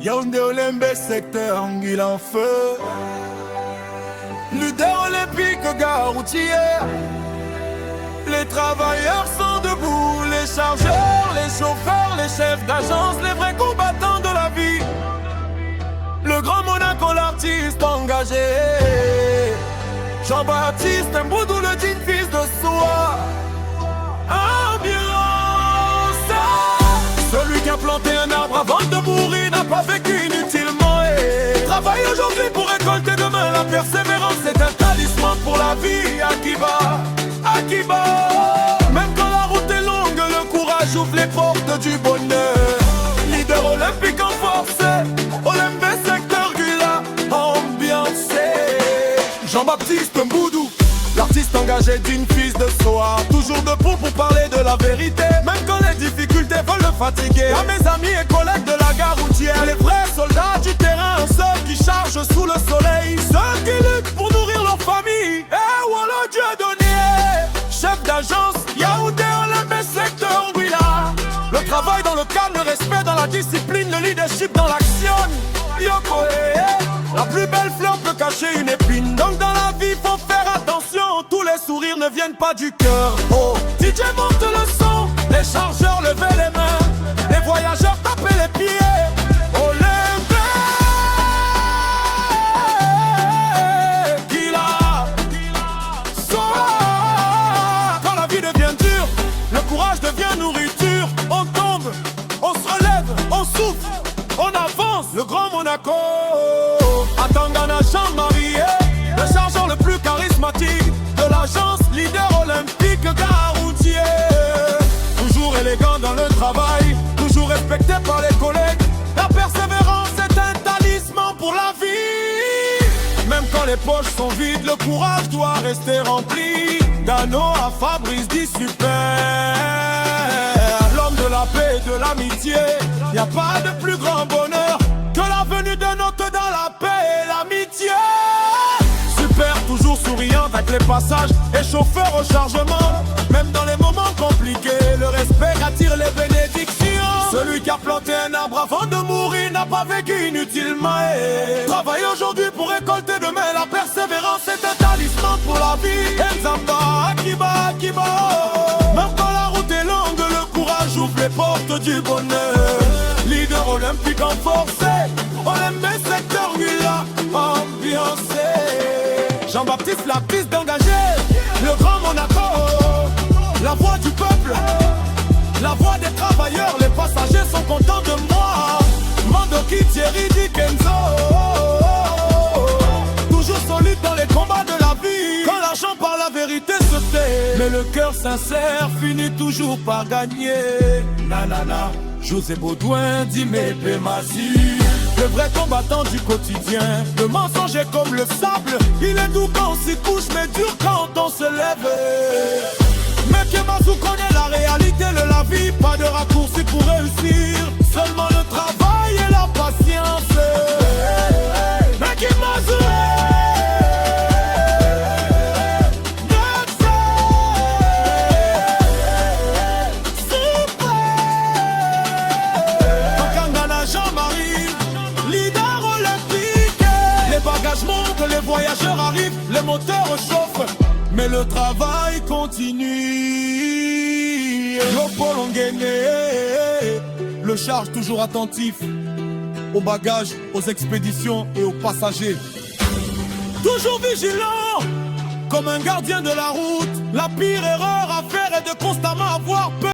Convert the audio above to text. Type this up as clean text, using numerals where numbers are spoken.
Yaoundé Olymbe, secteur Anguille en feu. Leader olympique, gare routière. Les travailleurs sont debout, les chargeurs, les chauffeurs, les chefs d'agence, les vrais combattants de la vie. Le grand Monaco, l'artiste engagé. Jean-Baptiste Mboudou, le digne fils de soi. Ambiance. Celui qui a planté un arbre avant de mourir n'a pas vécu inutilement. Et travaille aujourd'hui pour récolter demain. La persévérance est un talisman pour la vie. Akiba. Même quand la route est longue, le courage ouvre les portes du bonheur. Leader olympique en force, Olymbe secteur Gula, ambiancé. Jean-Baptiste Mboudou, l'artiste engagé d'une fils de soi. Toujours debout pour parler de la vérité, même quand les difficultés veulent le fatiguer. À mes amis et collègues de la gare routière, les vrais soldats du terrain, ceux qui chargent sous le soleil, ceux qui luttent pour nourrir leur famille. Eh voilà Dieu donné. Chef d'agence, Yaoundé Olymbe secteur Willa. Le travail dans le calme, le respect dans la discipline, le leadership dans l'action. Yoko, la plus belle fleur peut cacher une épine. Donc dans la vie, faut faire attention. Tous les sourires ne viennent pas du cœur. Oh, DJ monte le son, les chargeurs levez les mains, les voyageurs tapez les pieds. Olymbe, courage devient nourriture, on tombe, on se relève, on souffle, on avance. Le grand Monaco, Atangana Jean-Marie, le chargeur le plus charismatique de l'agence, leader olympique, gare routier. Toujours élégant dans le travail, toujours respecté par les collègues. La persévérance est un talisman pour la vie. Même quand les poches sont vides, le courage doit rester rempli. Dano à Fabrice dit super. L'homme de la paix et de l'amitié. Y a pas de plus grand bonheur que la venue d'un hôte dans la paix et l'amitié. Super, toujours souriant avec les passages et chauffeur au chargement. Même dans les moments compliqués, le respect attire les bénédictions. Celui qui a planté un arbre avant de mourir n'a pas vécu inutilement. Et travaille aujourd'hui pour récolter demain. La persévérance est un talisman pour la vie. Enzamba, Akiba. Même quand la route est longue, le courage ouvre les portes du bonheur. Leader olympique en force, Olymbe secteur Gula, ambiancé. Jean-Baptiste, la piste d'engagé, le grand Monaco, la voix du peuple, la voix des travailleurs. Les passagers sont contents de moi. Mandoki, Thierry, Di Kenzo, toujours solide dans les combats de la vie. Quand l'argent par la vérité se tait, mais le cœur sincère finit toujours par gagner. Nanana, José Baudouin, Dimé Pémasi, le vrai combattant du quotidien. Le mensonge est comme le sable, il est doux quand on s'y couche, mais dur quand on se lève. Mais Kemazou connaît la réalité de la vie, pas de raccourci pour réussir, seulement le travail et la patience. Mais Kemazou, que les voyageurs arrivent, les moteurs chauffent, mais le travail continue. Lopo Longuené, le charge toujours attentif aux bagages, aux expéditions et aux passagers. Toujours vigilant, comme un gardien de la route. La pire erreur à faire est de constamment avoir peur.